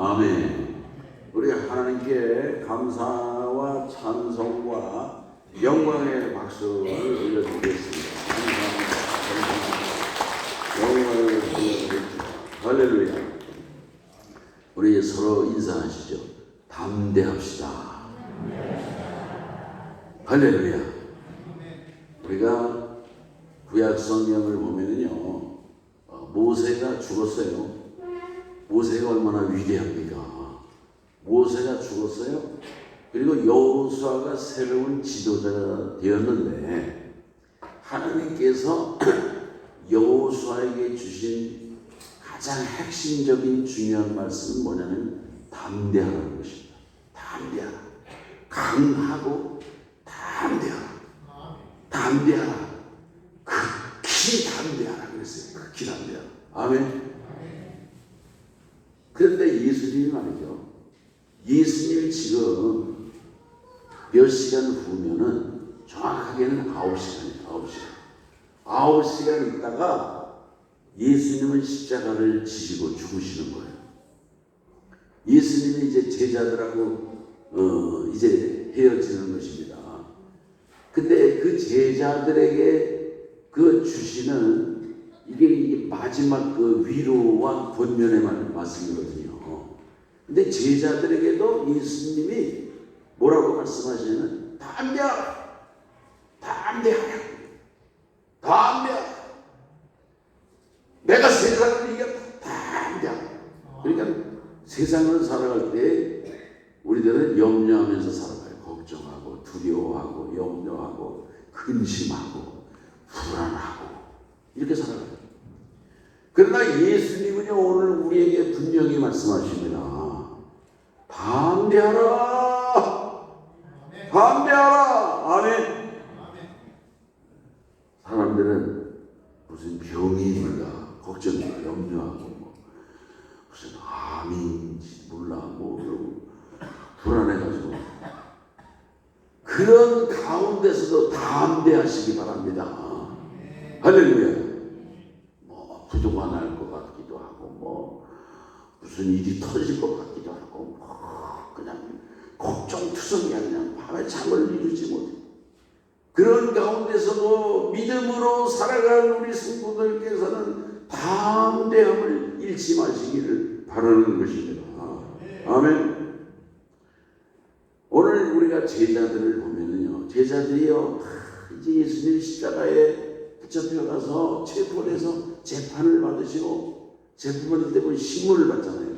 아멘. 우리 하나님께 감사와 찬송과 영광의 박수를 올려드리겠습니다. 영광을 올려드립니다. 할렐루야. 우리 서로 인사하시죠. 담대합시다. 할렐루야. 우리가 구약 성경을 보면은요, 모세가 죽었어요. 모세가 얼마나 위대합니까? 모세가 죽었어요. 그리고 여호수아가 새로운 지도자가 되었는데, 하나님께서 여호수아에게 주신 가장 핵심적인 중요한 말씀은 뭐냐면 담대하라는 것입니다. 담대하라. 강하고 담대하라. 담대하라. 극히 담대하라 그랬어요. 극히 담대하라. 아멘. 그런데 예수님이 말이죠. 예수님이 지금 몇 시간 후면은 정확하게는 9시간이에요. 9시간 있다가 예수님은 십자가를 지시고 죽으시는 거예요. 예수님이 이제 제자들하고 이제 헤어지는 것입니다. 근데 그 제자들에게 그 주시는 이게 마지막 그 위로와 권면의 말씀이거든요. 근데 제자들에게도 예수님이 뭐라고 말씀하시냐면 담대하라. 내가 세상을 이겼다. 담대하라. 그러니까 세상을 살아갈 때 우리들은 염려하면서 살아가요. 걱정하고 두려워하고 염려하고 근심하고 불안하고 이렇게 살아가요. 그러나 예수님은요, 오늘 우리에게 분명히 말씀하십니다. 담대하라. 담대하라. 아멘. 사람들은 무슨 병이 있는가 걱정하고 염려하고 무슨 암인지 몰라 뭐 불안해가지고 그런 가운데서도 담대하시기 바랍니다. 할렐루야. 뭐 부도가 날 것 같기도 하고 뭐 무슨 일이 터질 것 같기도 하고 뭐 그냥 걱정투성이야. 그냥 밤에 잠을 이루지 못해. 그런 가운데서도 믿음으로 살아가는 우리 성도들께서는 담대함을 잃지 마시기를 바라는 것입니다. 아멘. 오늘 우리가 제자들을 보면은요, 제자들이요, 이제 예수님 십자가에 붙잡혀가서 체포돼서 재판을 받으시고 재판받을 때 보면 신문을 받잖아요.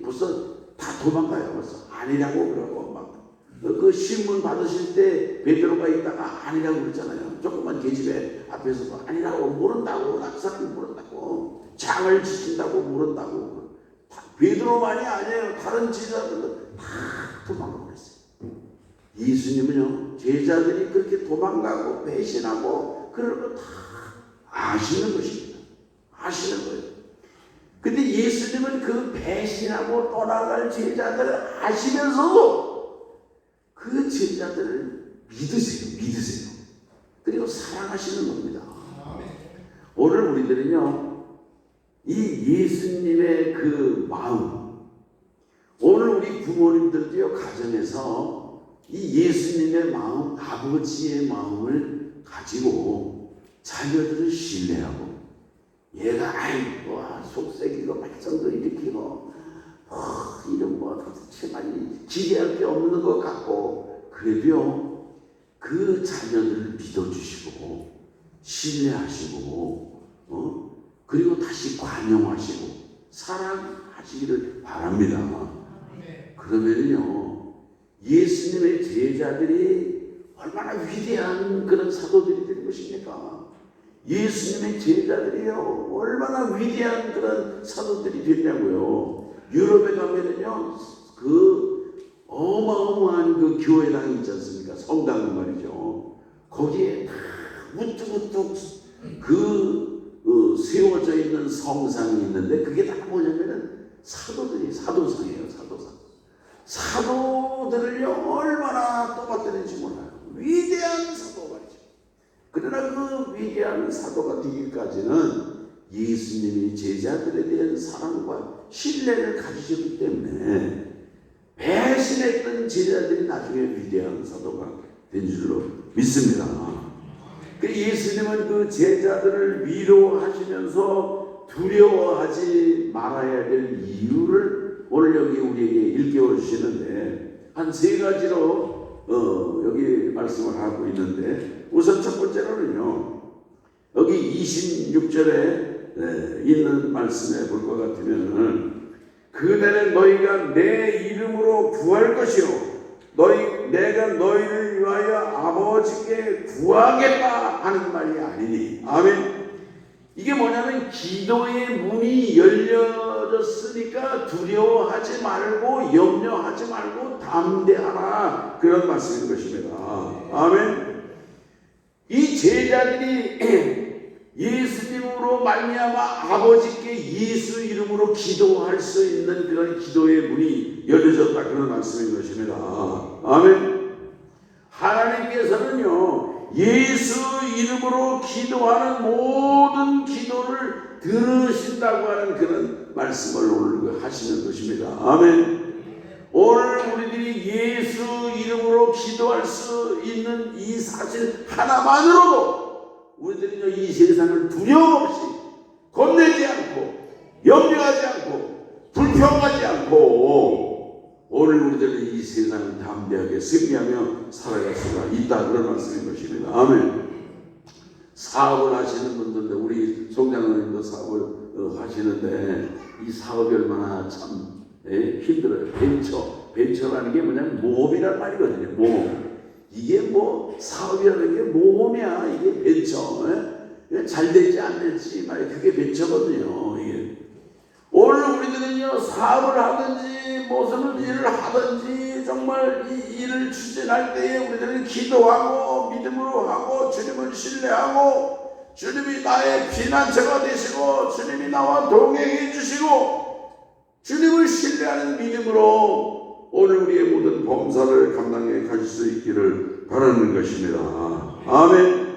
벌써 다 도망가요. 벌써 아니라고 그러고 막 그 신문 받으실 때 베드로가 있다가 아니라고 그랬잖아요. 조그만 계집애 앞에서도 아니라고 모른다고, 낙사를 모른다고, 장을 지킨다고 모른다고. 베드로만이 아니에요. 다른 제자들도 다 도망가고 그랬어요. 예수님은요, 제자들이 그렇게 도망가고 배신하고 그런 거 다 아시는 것입니다. 아시는 거예요. 근데 예수님은 그 배신하고 떠나갈 제자들을 아시면서도 그 제자들을 믿으세요. 그리고 사랑하시는 겁니다. 오늘 우리들은요, 이 예수님의 그 마음, 오늘 우리 부모님들도요, 가정에서 이 예수님의 마음, 아버지의 마음을 가지고 자녀들을 신뢰하고, 얘가 아이고 속색이고 발성도 일으키고 이런 뭐 도대체 많이 기대할 게 없는 것 같고, 그래도요 그 자녀들을 믿어주시고 신뢰하시고 그리고 다시 관용하시고 사랑하시기를 바랍니다. 그러면요 예수님의 제자들이 얼마나 위대한 그런 사도들이 된 것입니까? 예수님의 제자들이요 얼마나 위대한 그런 사도들이 됐냐고요. 유럽에 가면은요 그 어마어마한 그 교회당이 있지 않습니까? 성당 말이죠. 거기에 다 우뚝우뚝 세워져 있는 성상이 있는데 그게 다 뭐냐면은 사도들이 사도상이에요. 사도들을요 얼마나 떠받드는지 몰라요. 위대한 사도 말이죠. 그러나 그 위대한 사도가 되기까지는 예수님이 제자들에 대한 사랑과 신뢰를 가지셨기 때문에 배신했던 제자들이 나중에 위대한 사도가 된 줄로 믿습니다. 예수님은 그 제자들을 위로하시면서 두려워하지 말아야 될 이유를 오늘 여기 우리에게 일깨워 주시는데 한 세 가지로 여기 말씀을 하고 있는데, 우선 첫 번째로는요, 여기 26절에 있는 말씀에 볼 것 같으면, 그날에 너희가 내 이름으로 구할 것이요 내가 너희를 위하여 아버지께 구하겠다 하는 말이 아니니. 아멘. 이게 뭐냐면 기도의 문이 열려졌으니까 두려워하지 말고 염려하지 말고 담대하라, 그런 말씀인 것입니다. 아멘. 이 제자들이 예수님으로 말미암아 아버지께 예수 이름으로 기도할 수 있는 그런 기도의 문이 열려졌다, 그런 말씀인 것입니다. 아멘. 하나님께서는요, 예수 이름으로 기도하는 모든 기도를 들으신다고 하는 그런 말씀을 오늘 하시는 것입니다. 아멘. 오늘 우리들이 예수 이름으로 기도할 수 있는 이 사실 하나만으로도 우리들은요, 이 세상을 두려움 없이 겁내지 않고 염려하지 않고 불평하지 않고 오늘 우리들은 이 세상을 담대하게 승리하며 살아갈 수가 있다, 그런 말씀인 것입니다. 아멘. 사업을 하시는 분들도, 우리 송장로님도 사업을 하시는데 이 사업이 얼마나 참 힘들어요. 벤처라는 게 뭐냐면 모험이란 말이거든요. 모험. 이게 뭐 사업이라는 게 모험이야. 이게 벤처. 잘 되지 안 될지 말이야. 그게 벤처거든요. 이게. 오늘 우리들은요, 사업을 하든지 무슨 일을 하든지 정말 이 일을 추진할 때에 우리들은 기도하고 믿음으로 하고 주님을 신뢰하고 주님이 나의 피난처가 되시고 주님이 나와 동행해 주시고 주님을 신뢰하는 믿음으로 오늘 우리의 모든 범사를 감당해 가실 수 있기를 바라는 것입니다. 아멘.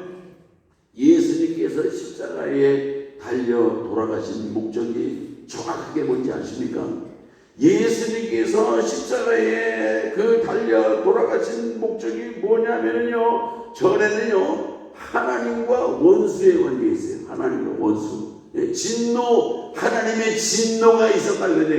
예수님께서 십자가에 달려 돌아가신 목적이 정확하게 뭔지 아십니까? 예수님께서 십자가에 그 달려 돌아가신 목적이 뭐냐면요, 전에는요, 하나님과 원수의 관계에 있어요. 하나님과 원수. 진노, 하나님의 진노가 있었다는 거죠.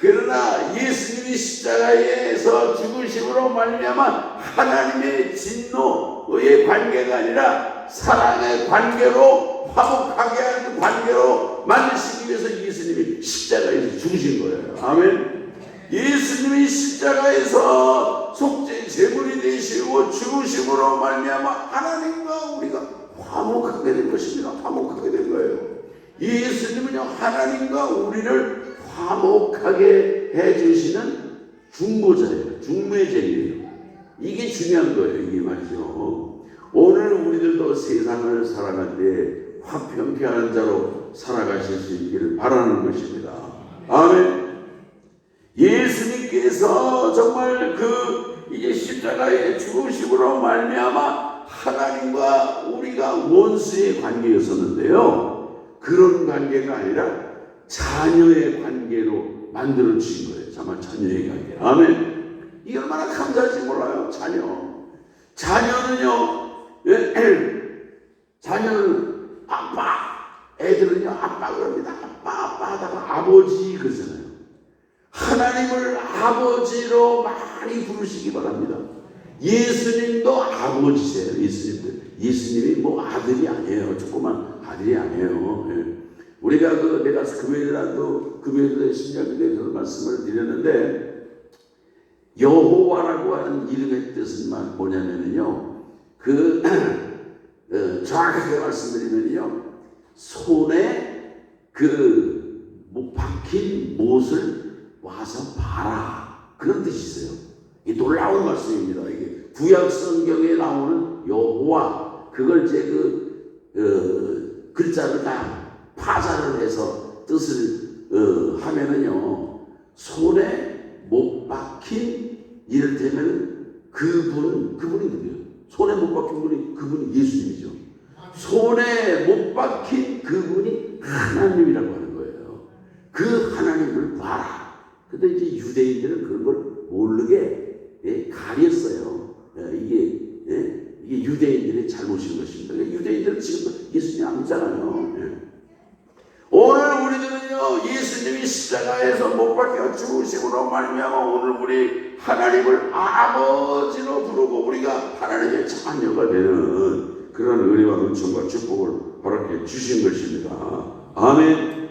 그러나 예수님이 십자가에서 죽으심으로 말미암아 하나님의 진노의 관계가 아니라 사랑의 관계로, 화목하게 하는 관계로 만드시기 위해서 예수님이 십자가에서 죽으신 거예요. 아멘. 예수님이 십자가에서 속죄 제물이 되시고 죽으심으로 말미암아 하나님과 우리가 화목하게 된 것입니다. 화목하게 된 거예요. 예수님은요, 하나님과 우리를 화목하게 해주시는 중보자예요. 중매자예요. 이게 중요한 거예요. 이게 말이죠. 오늘 우리들도 세상을 살아갈 때 화평케 하는 자로 살아가실 수 있기를 바라는 것입니다. 아멘. 예수님께서 정말 이제 십자가의 죽으심으로 말미암아 하나님과 우리가 원수의 관계였었는데요, 그런 관계가 아니라 자녀의 관계로 만들어 주신 거예요. 정말 자녀의 관계. 아멘. 이게 얼마나 감사한지 몰라요. 자녀는요, 자녀는 아빠, 애들은요 아빠 그럽니다. 아빠 하다가 아버지 그러잖아요. 하나님을 아버지로 많이 부르시기 바랍니다. 예수님도 아버지세요. 예수님이 뭐 아들이 아니에요. 조그만 아들이 아니에요. 우리가 내가 금요일에 신약에 대해서 말씀을 드렸는데, 여호와라고 하는 이름의 뜻은 뭐냐면요, 정확하게 말씀드리면요, 손에 못 박힌 못을 와서 봐라, 그런 뜻이 있어요. 이게 놀라운 말씀입니다. 이게 구약 성경에 나오는 여호와, 그걸 이제 글자를 다 파자를 해서 뜻을 하면은요, 손에 못 박힌, 이를테면 그분이 누구예요? 손에 못 박힌 그분이 예수님이죠. 손에 못 박힌 그분이 하나님이라고 하는 거예요. 그 하나님을 봐라. 근데 이제 유대인들은 그런 걸 모르게 가렸어요. 이게 유대인들의 잘못인 것입니다. 유대인들은 지금도 예수님 안 믿잖아요. 오늘 우리들은요, 예수님이 십자가에서 못 박혀 죽으심으로 말미암아 오늘 우리 하나님을 아버지로 부르고 우리가 하나님의 자녀가 되는 그런 은혜와 은총과 축복을 허락해 주신 것입니다. 아멘.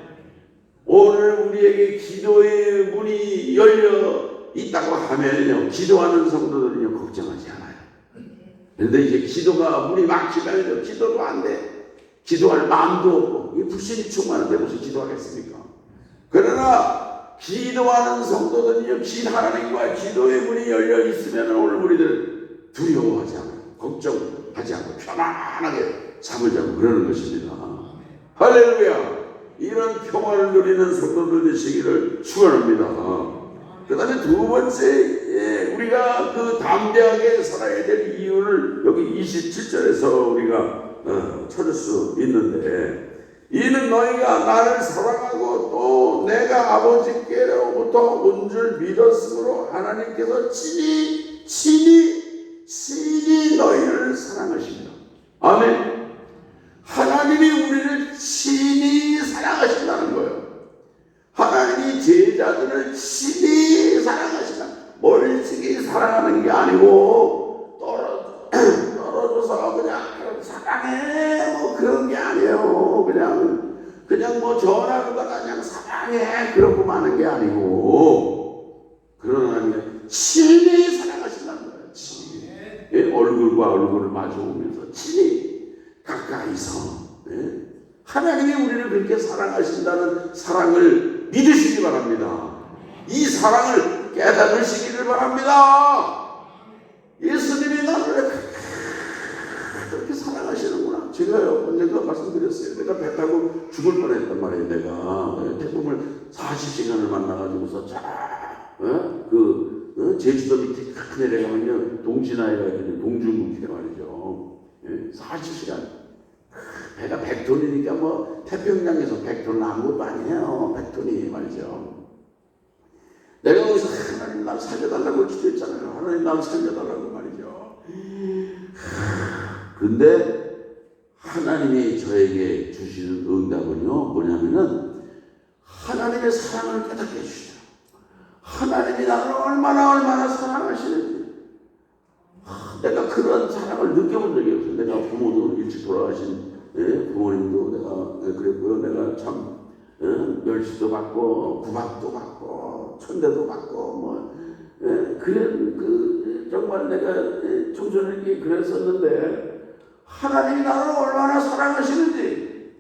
오늘 우리에게 기도의 문이 열려 있다고 하면요, 기도하는 성도들은요 걱정하지 않아요. 그런데 이제 기도가 문이 막히면 기도도 안 돼. 기도할 마음도 없고 불신이 충만한데 무슨 기도하겠습니까? 그러나 기도하는 성도들은요, 하나님과 기도의 문이 열려 있으면 오늘 우리들 두려워하지 않아요. 걱정하지 않고 편안하게 잠을 자고 그러는 것입니다. 할렐루야. 이런 평화를 누리는 성도들 되시기를 축원합니다. 그 다음에 두 번째, 우리가 그 담대하게 살아야 될 이유를 여기 27절에서 우리가 찾을 수 있는데, 이는 너희가 나를 사랑하고 또 내가 아버지께로부터 온 줄 믿었으므로 하나님께서 친히 너희를 사랑하십니다. 아멘. 하나님이 우리를 친히 사랑하신다는 거예요. 하나님이 제자들을 친히 사랑하신다. 멀찍이 사랑하는 게 아니고 떨어져서 그냥 사랑해 뭐 그런 게 아니에요. 그냥 뭐 전화로다가 그냥 사랑해 그러고 마는 게 아니고, 그런 하나님이 친히 사랑하신다는 거예요. 친히. 얼굴과 얼굴을 마주오면서 친히 가까이서. 하나님이 우리를 그렇게 사랑하신다는 사랑을 믿으시기 바랍니다. 이 사랑을 깨달으시기를 바랍니다. 예수님이 나를 그렇게 사랑하시는구나. 제가요, 언젠가 말씀드렸어요. 내가 배 타고 죽을 뻔했단 말이에요. 내가 태풍을 40시간을 만나가지고서 제주도 밑에 딱 내려가면요, 동진아이가 있는 동중국해 말이죠. 40시간. 배가 100톤이니까 뭐 태평양에서 100톤은 아무것도 아니에요. 100톤이 말이죠. 내가 거기서 하나님 나를 살려달라고 기도했잖아요. 하나님 나를 살려달라고 말이죠. 근데 하나님이 저에게 주시는 응답은요, 뭐냐면은 하나님의 사랑을 깨닫게 해주시죠. 하나님이 나를 얼마나 사랑하시는지. 내가 그런 사랑을 느껴본 적이 없어요. 내가 부모도 일찍 돌아가신 부모님도 내가 그랬고요. 내가 참 멸치도 받고 구박도 받고 천대도 받고 정말 내가 청소년기 그랬었는데 하나님이 나를 얼마나 사랑하시는지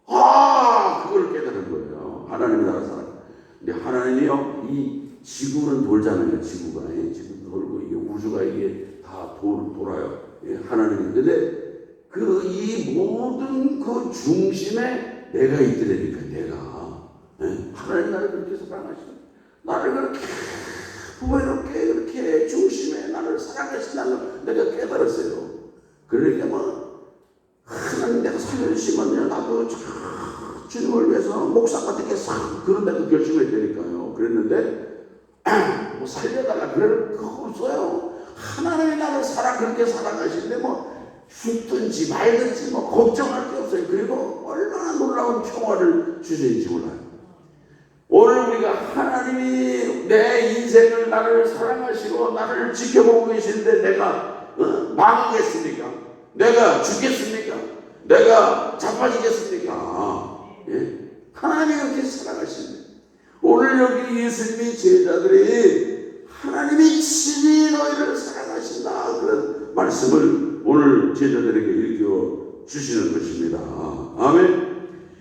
그걸 깨달은 거예요. 하나님이 나를 사랑. 근데 하나님이요, 이 지구는 돌잖아요. 지구가 지구도 돌고 이게 우주가 이게 다 돌아요. 하나님이. 근데 이 모든 그 중심에 내가 있더라니까. 하나님 나를 그렇게 사랑하시고 나를 그렇게 부모롭게 그렇게 중심에 나를 사랑하신다는 걸 내가 깨달았어요. 그러니까 하나님 내가 살려주시면 나도 주님을 위해서 목사가 되겠어. 그런 내가 결심을 했다니까요. 그랬는데 뭐 살려달라 그럴 거 없어요. 하나님이 나를 그렇게 사랑하시는데 죽든지 말든지 걱정할 게 없어요. 그리고 얼마나 놀라운 평화를 주시는지 몰라요. 오늘 우리가 하나님이 내 인생을 나를 사랑하시고 나를 지켜보고 계시는데 내가 망하겠습니까? 내가 죽겠습니까? 내가 자빠지겠습니까? 하나님이 그렇게 사랑하시는데 오늘 여기 예수님이 제자들이 하나님이 친히 너희를 사랑하신다 그런 말씀을 오늘 제자들에게 일깨워 주시는 것입니다. 아멘.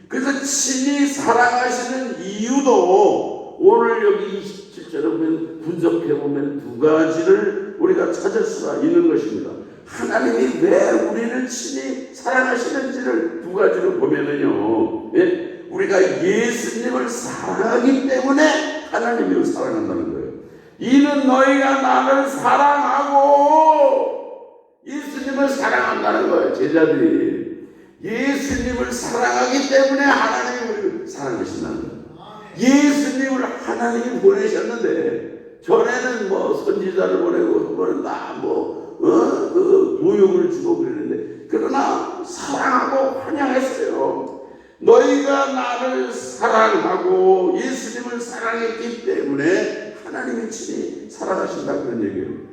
그래서 친히 사랑하시는 이유도 오늘 여기 27절에 보면 분석해보면 두 가지를 우리가 찾을 수가 있는 것입니다. 하나님이 왜 우리를 친히 사랑하시는지를 두 가지로 보면은요, 우리가 예수님을 사랑하기 때문에 하나님을 사랑한다는 거예요. 이는 너희가 나를 사랑하고 예수님을 사랑한다는 거예요. 제자들이 예수님을 사랑하기 때문에 하나님이 사랑하신다는 거예요. 예수님을 하나님이 보내셨는데, 전에는 뭐 선지자를 보내고 그거는 그 무용을 주고 그랬는데, 그러나 사랑하고 환영했어요. 너희가 나를 사랑하고 예수님을 사랑했기 때문에 하나님이 친히 사랑하신다, 그런 얘기예요.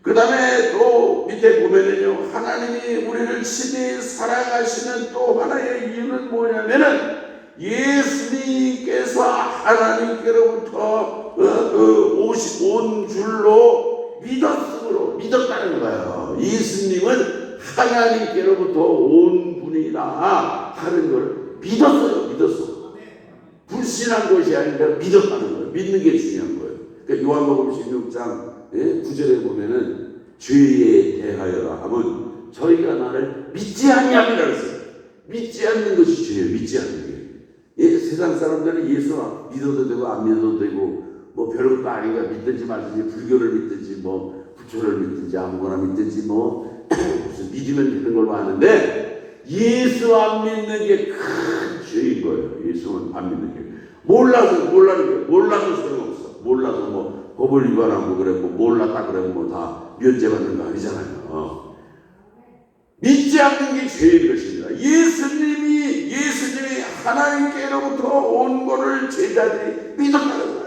그 다음에 또 밑에 보면은요, 하나님이 우리를 친히 사랑하시는 또 하나의 이유는 뭐냐면은, 예수님께서 하나님께로부터 온 줄로 믿었다는 거예요. 예수님은 하나님께로부터 온 분이다 하는 걸 믿었어. 불신한 것이 아니라 믿었다는 거예요. 믿는 게 중요한 거예요. 그러니까 요한복음 16장 9절에 보면은 죄에 대하여라 하면 저희가 나를 믿지 아니함이라 그랬어요. 믿지 않는 것이 죄예요. 믿지 않는 게. 세상 사람들은 예수 믿어도 되고 안 믿어도 되고 뭐 별것도 아니니까 믿든지 말든지, 불교를 믿든지 뭐 부처를 믿든지 아무거나 믿든지 뭐 무슨 믿으면 되는 걸로 아는데, 예수 안 믿는 게 큰 죄인 거예요. 예수는 안 믿는 게. 몰라도 소용없어. 몰라서 뭐 법을 위반하고 그래, 뭐 몰랐다 그래 뭐 다 면제받는 거 아니잖아요. 믿지 않는 게 죄인 것입니다. 예수님이 하나님께로부터 온 것을 제자들이 믿었다는 거예요.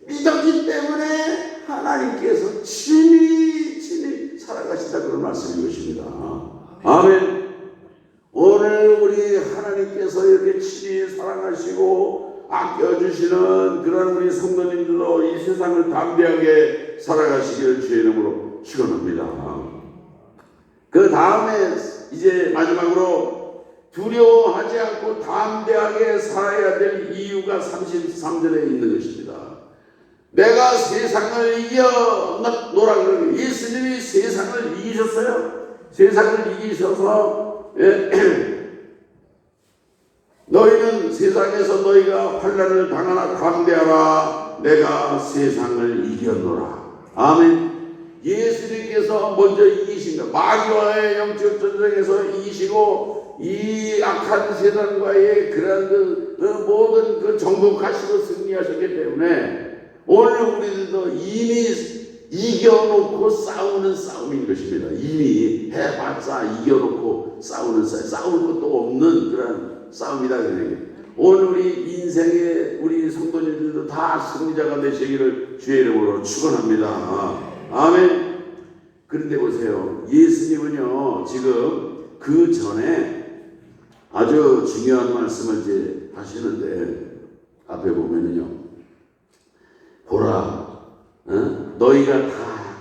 믿었기 때문에 하나님께서 친히 살아가신다, 그런 말씀인 것입니다. 아멘. 오늘 우리 하나님께서 이렇게 친히 사랑하시고 아껴주시는 그런 우리 성도님들도 이 세상을 담대하게 살아가시기를 주의 이름으로 축원합니다. 그 다음에 이제 마지막으로 두려워하지 않고 담대하게 살아야 될 이유가 33절에 있는 것입니다. 내가 세상을 이겨노라 그러고, 예수님이 세상을 이기셨어요. 세상을 이기셔서 너희는 세상에서 너희가 환난을 당하나 담대하라, 내가 세상을 이겨노라. 아멘. 예수님께서 먼저 이기신 것, 마귀와의 영적 전쟁에서 이기시고 이 악한 세상과의 그런 모든 그 정복하시고 승리하셨기 때문에 오늘 우리들도 이미 이겨놓고 싸우는 싸움인 것입니다. 이미 해봤자 이겨놓고 싸우는 싸울 것도 없는 그런 싸움이다. 오늘 우리 인생의 우리 성도님들도 다 승리자가 되시기를 주의 이름으로 축원합니다. 아멘. 그런데 보세요. 예수님은요, 지금 그 전에 아주 중요한 말씀을 이제 하시는데, 앞에 보면은요, 보라, 너희가 다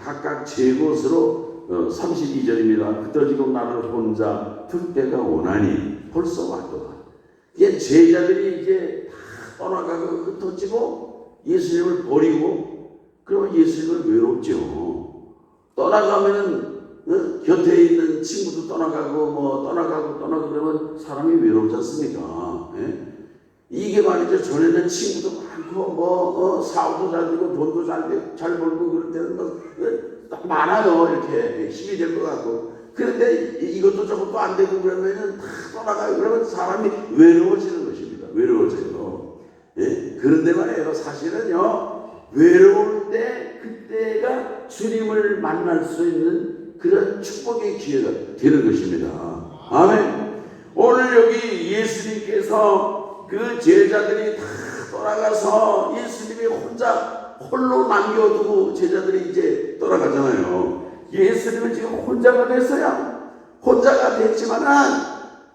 각각 제 곳으로 32절입니다. 그때지고 나를 혼자 둘 때가 오나니 벌써 왔도다. 이게 제자들이 이제 다 떠나가고 흩어지고 예수님을 버리고, 그러면 예수님은 외롭죠. 떠나가면은 곁에 있는 친구도 떠나가고 떠나가고 그러면 사람이 외롭지 않습니까? 이게 말이죠. 전에는 친구도 많고 사업도 잘 되고 돈도 잘 벌고 그럴 때는 많아요. 이렇게 힘이 될 것 같고. 그런데 이것도 저것도 안 되고 그러면은 다 떠나가요. 그러면 사람이 외로워지는 것입니다. 외로워져요. 그런데 말이에요. 사실은요, 외로울 때 그때가 주님을 만날 수 있는 그런 축복의 기회가 되는 것입니다. 아멘. 오늘 여기 예수님께서 그 제자들이 다 떠나가서 예수님이 홀로 남겨두고 제자들이 이제 떠나가잖아요. 예수님은 지금 혼자가 됐어요. 혼자가 됐지만은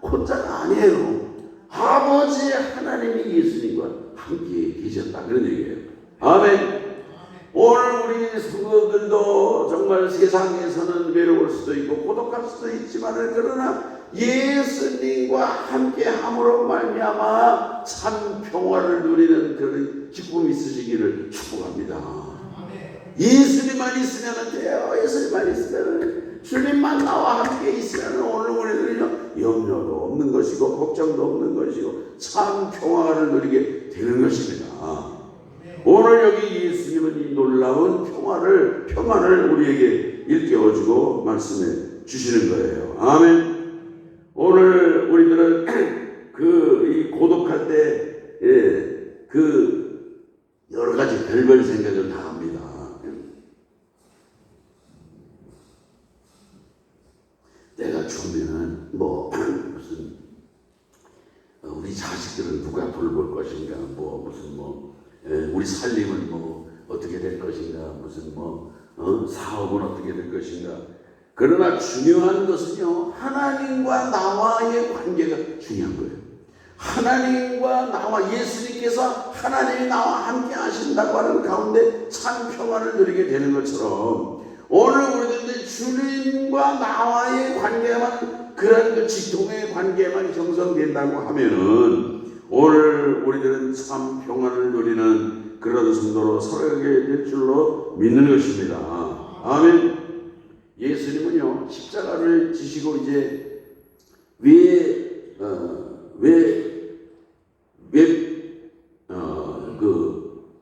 혼자가 아니에요. 아버지 하나님이 예수님과 함께 계셨다, 그런 얘기예요. 아멘. 오늘 우리 성도들도 정말 세상에서는 외로울 수도 있고 고독할 수도 있지만, 그러나 예수님과 함께 함으로 말미암아 참 평화를 누리는 그런 기쁨이 있으시기를 축복합니다. 예수님만 있으면 돼요. 예수님만 있으면, 주님만 나와 함께 있으면 오늘 우리들은요, 염려도 없는 것이고 걱정도 없는 것이고 참 평화를 누리게 되는 것입니다. 오늘 여기 예수님은 이 놀라운 평안을 우리에게 일깨워주고 말씀해 주시는 거예요. 아멘. 오늘 우리들은 이 고독할 때 이런 생각을 다 합니다. 내가 죽으면은 뭐 무슨 우리 자식들은 누가 돌볼 것인가, 뭐 무슨 우리 살림은 뭐 어떻게 될 것인가, 무슨 사업은 어떻게 될 것인가. 그러나 중요한 것은요, 하나님과 나와의 관계가 중요한 거예요. 하나님과 나와, 예수님께서 하나님이 나와 함께 하신다고 하는 가운데 참 평안을 누리게 되는 것처럼, 오늘 우리들은 주님과 나와의 관계만, 그런 그 직통의 관계만 형성된다고 하면은 오늘 우리들은 참 평안을 누리는 그런 성도로 살아가게 될 줄로 믿는 것입니다. 아멘. 예수님은요, 십자가를 지시고 이제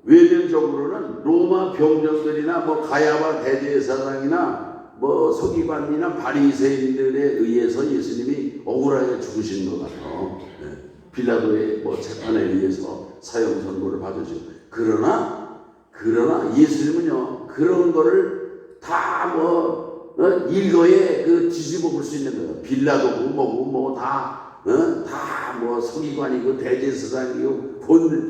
외면적으로는 로마 병정들이나 가야바 대제사장이나 서기관이나 바리새인들에 의해서 예수님이 억울하게 죽으신 것 같아요. 빌라도의 재판에 의해서 사형 선고를 받으시고, 그러나 예수님은요, 그런 거를 다 일거에 뒤집어 볼 수 있는 거예요. 빌라도고 뭐고 서기관이고 대제사장이고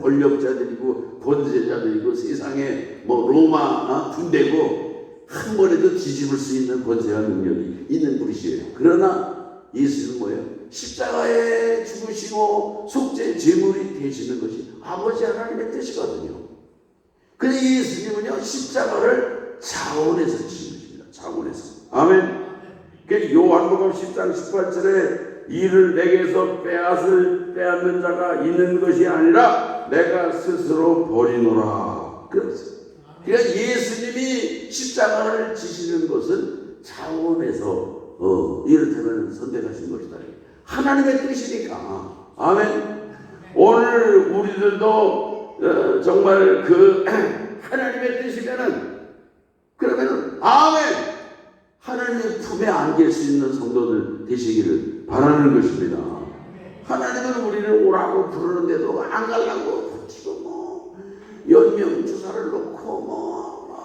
권력자들이고 권세자들이고 세상에 로마 군대고 한 번에도 뒤집을 수 있는 권세와 능력이 있는 분이시에요. 그러나 예수는 뭐예요? 십자가에 죽으시고 속죄 제물이 되시는 것이 아버지 하나님의 뜻이거든요. 그래서 예수님은요, 십자가를 자원해서 지신 것입니다. 자원해서. 아멘. 그 요한복음 10장 18절에 이를 내게서 빼앗는 자가 있는 것이 아니라 내가 스스로 버리노라. 그러니까 예수님이 십자가를 지시는 것은 자원해서 이를테면 선택하신 것이다. 하나님의 뜻이니까. 아멘. 오늘 우리들도 정말 그 하나님의 뜻이면은, 그러면은 아멘, 하나님의 품에 안길 수 있는 성도들 되시기를 바라는 것입니다. 하나님은 우리를 오라고 부르는데도 안 가려고 버티고 연명 주사를 놓고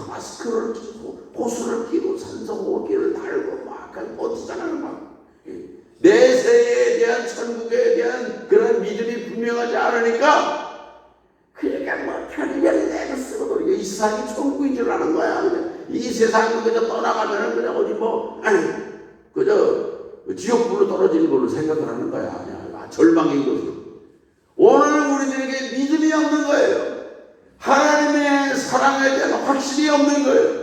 마스크를 끼고 호수를 끼고 산소호흡기를 달고 버티잖아요. 내세에 대한, 천국에 대한 그런 믿음이 분명하지 않으니까 그러니까 편의를 내가 쓰고 이 세상이 천국인 줄 아는 거야. 그냥 이 세상을 그저 떠나가면은 그냥 어디 그저 지옥불로 떨어지는 걸로 생각을 하는 거야. 절망의 것으로. 오늘 우리들에게 믿음이 없는 거예요. 하나님의 사랑에 대한 확신이 없는 거예요.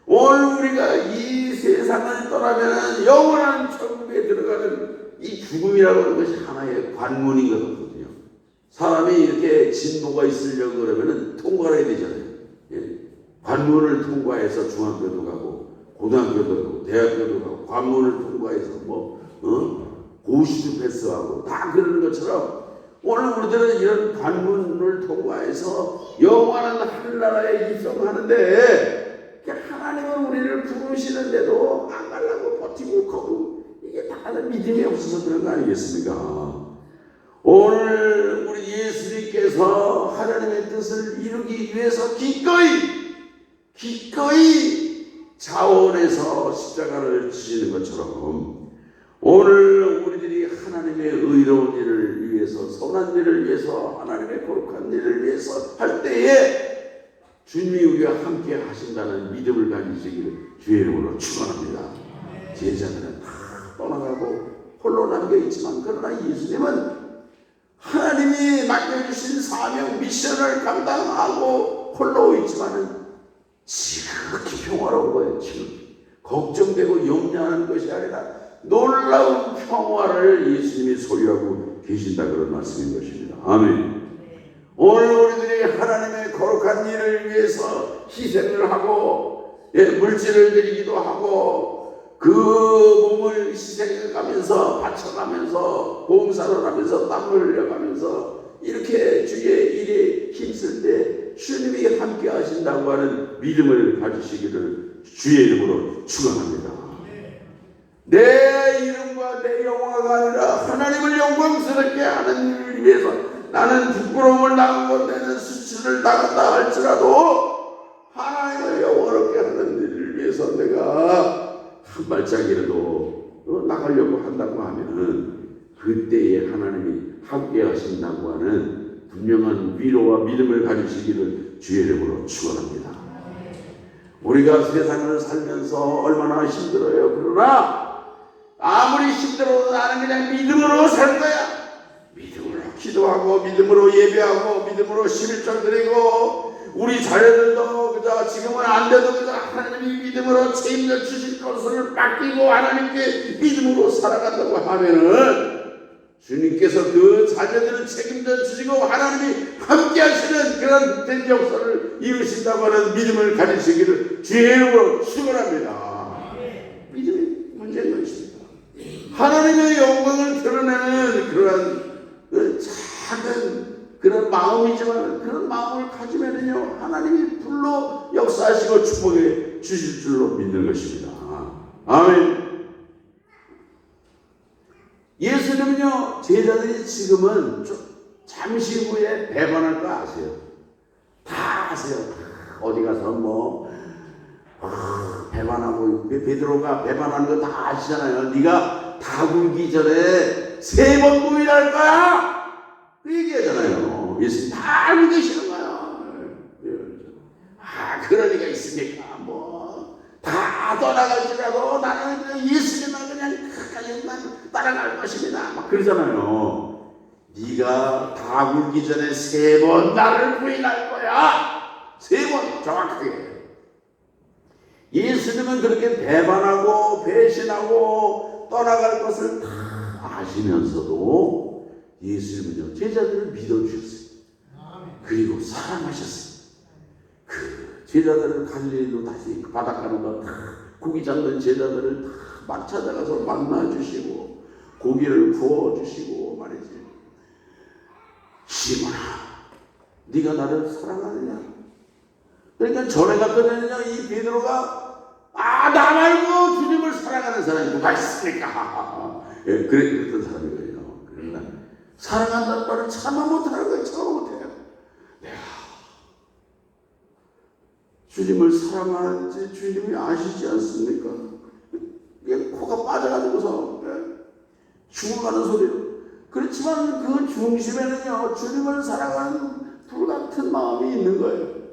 오늘 우리가 이 세상을 떠나면 영원한 천국에 들어가는 이 죽음이라고 하는 것이 하나의 관문인 거거든요. 사람이 이렇게 진보가 있으려고 그러면은 통과를 해야 되잖아요. 관문을 통과해서 중학교도 가고 고등학교도 가고 대학교도 가고 관문을 통과해서 고시도 패스하고 다 그러는 것처럼 오늘 우리들은 이런 관문을 통과해서 영원한 하늘나라에 입성하는데, 하나님은 우리를 부르시는데도 안 가려고 버티고 거부, 이게 다 믿음이 없어서 그런 거 아니겠습니까? 오늘 우리 예수님께서 하나님의 뜻을 이루기 위해서 기꺼이 자원해서 십자가를 지시는 것처럼, 오늘 우리들이 하나님의 의로운 일을 위해서, 선한 일을 위해서, 하나님의 거룩한 일을 위해서 할 때에 주님이 우리와 함께 하신다는 믿음을 가지시기를 주의 이름으로 축원합니다. 제자들은 다 떠나가고 홀로 남겨있지만, 그러나 예수님은 하나님이 맡겨주신 사명 미션을 감당하고 홀로 있지만은 지극히 평화로운 거예요. 지극히 걱정되고 염려하는 것이 아니라 놀라운 평화를 예수님이 소유하고 계신다, 그런 말씀인 것입니다. 아멘. 오늘 우리들이 하나님의 거룩한 일을 위해서 희생을 하고 물질을 드리기도 하고 그 몸을 희생해가면서 바쳐가면서 봉사를 하면서 땀을 흘려가면서 이렇게 주의 일에 힘쓸 때 주님이 함께 하신다고 하는 믿음을 가지시기를 주의 이름으로 축원합니다. 내 이름과 내 영화가 아니라 하나님을 영광스럽게 하는 일을 위해서 나는 부끄러움을 당하고 내는 수치를 당한다 할지라도 하나님을 영원롭게 하는 일을 위해서 내가 한 발짝이라도 나가려고 한다고 하면은 그때에 하나님이 함께 하신다고 하는 분명한 위로와 믿음을 가지시기를 주의 이름으로 축원합니다. 우리가 세상을 살면서 얼마나 힘들어요. 그러나 아무리 힘들어도 나는 그냥 믿음으로 살 거야. 믿음으로 기도하고 믿음으로 예배하고 믿음으로 11절 드리고 우리 자녀들도 그저 지금은 안 돼도 그저 하나님이 믿음으로 책임져 주실 것을 맡기고 하나님께 믿음으로 살아간다고 하면은 주님께서 그 자녀들을 책임져 주시고 하나님이 함께 하시는 그런 된 역사를 이루신다고 하는 믿음을 가지시기를 주의 이름으로 축원합니다. 믿음이 문제인 것입니다. 하나님의 영광을 드러내는 그러한 작은 그런 마음이지만 그런 마음을 가지면은요 하나님이 불로 역사하시고 축복해 주실 줄로 믿는 것입니다. 아멘. 예수님은요 제자들이 지금은 잠시 후에 배반할 거 아세요? 다 아세요. 어디 가서 뭐 배반하고 베드로가 배반하는 거 다 아시잖아요. 네가 다 굴기 전에 3번 부인할 거야. 그 얘기하잖아요. 예수님 다 알고 계시는 거예요. 그럴 리가 있습니까? 뭐 다 떠나갈지라도 나는 예수님만 그냥 끝까지만 따라갈 것입니다. 막 그러잖아요. 네가 다 굴기 전에 3번 나를 부인할 거야. 3번 정확하게. 예수님은 그렇게 배반하고 배신하고 떠나갈 것을 다 아시면서도 예수님은요 제자들을 믿어주셨어요. 그리고 사랑하셨어요. 그 제자들을 갈릴리로 다시 바닷가로 다 고기 잡는 제자들을 다 막 찾아가서 만나주시고 고기를 구워주시고 말이지. 시몬아 네가 나를 사랑하느냐. 그러니까 전에 갔더니요 이 베드로가 나 말고 주님을 사랑하는 사람이 누가 있습니까? 예, 그랬던 사람이거든요. 그러나 사랑한다는 말을 참아 못하는 거예요. 참아 못해요. 내가 주님을 사랑하는지 주님이 아시지 않습니까? 코가 빠져가지고서 죽어가는 소리로. 그렇지만 그 중심에는요 주님을 사랑하는 불같은 마음이 있는 거예요.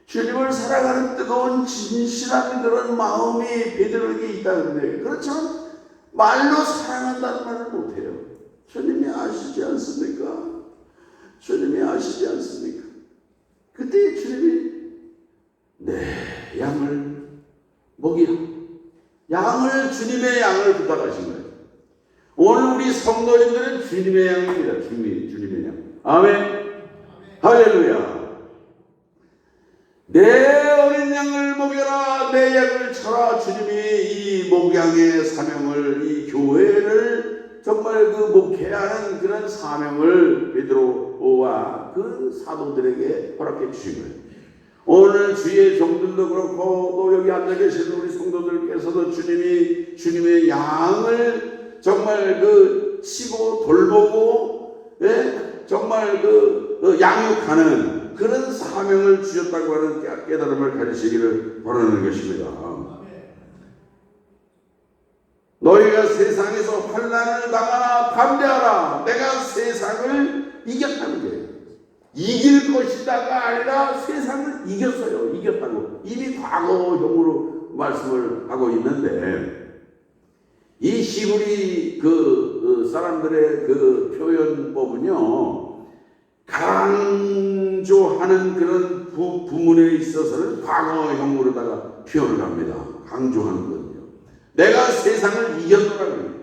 주님을 사랑하는 뜨거운 진실한 그런 마음이 베드로에게 있다는 거예요. 그렇지만 말로 사랑한다는 말을 못해요. 주님이 아시지 않습니까? 주님이 아시지 않습니까? 그때 주님이 내 양을 먹이라. 양을 주님의 양을 부탁하신 거예요. 오늘 우리 성도님들은 주님의 양입니다. 주님의 양. 아멘. 할렐루야. 내 어린 양을 먹여라. 내 양을 쳐라. 주님이 이 목양의 사명을 이 교회를 정말 그 목회하는 그런 사명을 베드로와 그 사도들에게 허락해 주신 거예요. 오늘 주의 종들도 그렇고 또 여기 앉아 계시는 우리 성도들께서도 주님이 주님의 양을 정말 그 치고 돌보고 정말 그 양육하는 그런 사명을 주셨다고 하는 깨달음을 가지시기를 바라는 것입니다. 너희가 세상에서 환난을 당하나 담대하라. 내가 세상을 이겼다는 거예요. 이길 것이다가 아니라 세상을 이겼어요. 이겼다고. 이미 과거형으로 말씀을 하고 있는데 이 히브리 그 사람들의 그 표현법은요 강조하는 그런 부문에 있어서는 과거형으로다가 표현을 합니다. 강조하는 거든요. 내가 세상을 이겼노라고요.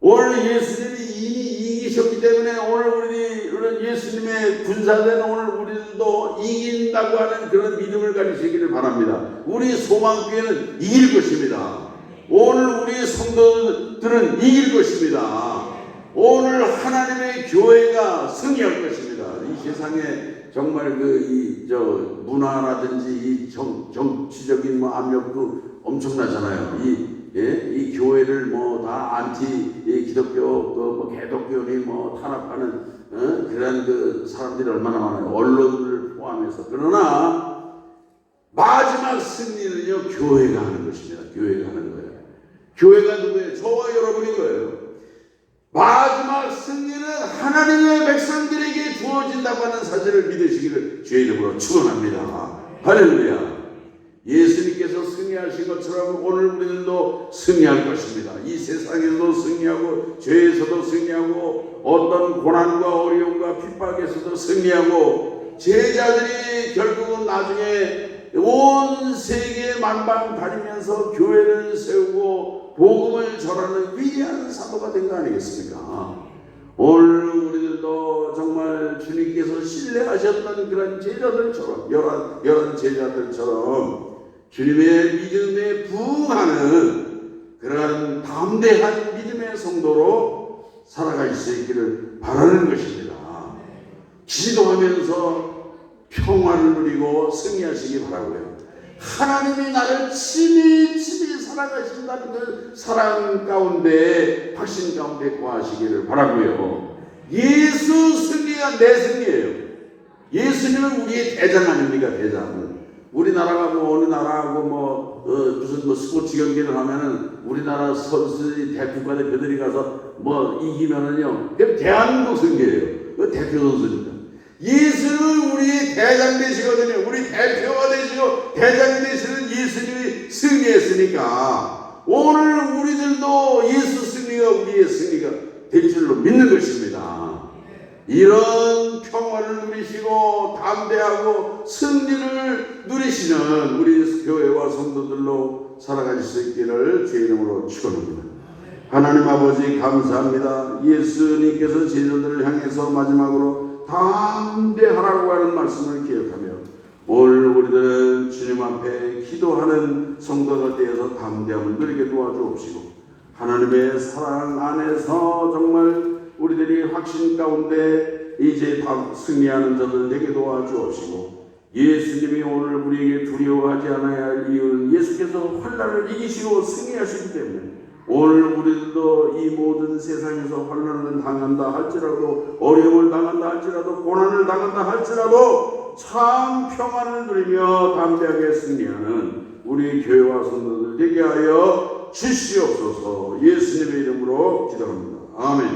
오늘 예수님이 이미 이기셨기 때문에 오늘 우리는 예수님의 군사된 오늘 우리도 이긴다고 하는 그런 믿음을 가지시기를 바랍니다. 우리 소망교회는 이길 것입니다. 오늘 우리 성도들은 이길 것입니다. 오늘 하나님의 교회가 승리할 것입니다. 이 세상에 정말 문화라든지 이 정치적인 압력도 엄청나잖아요. 이 이 교회를 뭐 다 안티 기독교 뭐 개독교니 뭐 탄압하는 그런 그 사람들이 얼마나 많아요. 언론을 포함해서. 그러나 마지막 승리는요 교회가 하는 것입니다. 교회가 하는 거예요. 교회가 누구예요? 저와 여러분인 거예요. 마지막 승리는 하나님의 백성들에게 주어진다고 하는 사실을 믿으시기를 주의 이름으로 축원합니다. 할렐루야. 예수님께서 승리하신 것처럼 오늘 우리들도 승리할 것입니다. 이 세상에서도 승리하고 죄에서도 승리하고 어떤 고난과 어려움과 핍박에서도 승리하고 제자들이 결국은 나중에 온 세계 만방 다니면서 교회를 세우고 복음을 전하는 위대한 사도가 된 거 아니겠습니까? 오늘 우리들도 정말 주님께서 신뢰하셨던 그런 제자들처럼 열한 제자들처럼 주님의 믿음에 부응하는 그런 담대한 믿음의 성도로 살아갈 수 있기를 바라는 것입니다. 기도하면서 평화를 누리고 승리하시기 바라고요. 하나님이 나를 친히 사랑하신다는 그 사랑 가운데 확신 가운데 거하시기를 바라고요. 예수 승리가 내 승리예요. 예수님은 우리의 대장 아닙니까? 대장. 우리나라가 뭐 어느 나라하고 무슨 스포츠 경기를 하면은 우리나라 선수들이 국가대표들이 가서 뭐 이기면은요, 그럼 대한민국 승리예요. 그 대표 선수니까. 예수는 우리의 대장 되시거든요. 우리 대표가 되시고 대장이 되시는 예수님이 승리했으니까 오늘 우리들도 예수 승리가 우리의 승리가 될 줄로 믿는 것입니다. 이런 평화를 누리시고 담대하고 승리를 누리시는 우리 교회와 성도들로 살아갈 수 있기를 주의 이름으로 축원합니다. 하나님 아버지 감사합니다. 예수님께서 제자들을 향해서 마지막으로 담대하라고 하는 말씀을 기억하며 오늘 우리들은 주님 앞에 기도하는 성도가 되어서 담대함을 누리게 도와주옵시고 하나님의 사랑 안에서 정말 우리들이 확신 가운데 이제 다 승리하는 자들 되게 도와주옵시고 예수님이 오늘 우리에게 두려워하지 않아야 할 이유는 예수께서 환난을 이기시고 승리하시기 때문에 오늘 우리들도 이 모든 세상에서 환난을 당한다 할지라도 어려움을 당한다 할지라도 고난을 당한다 할지라도 참 평안을 누리며 담대하게 승리하는 우리 교회와 성도들 되게 하여 주시옵소서. 예수님의 이름으로 기도합니다. 아멘.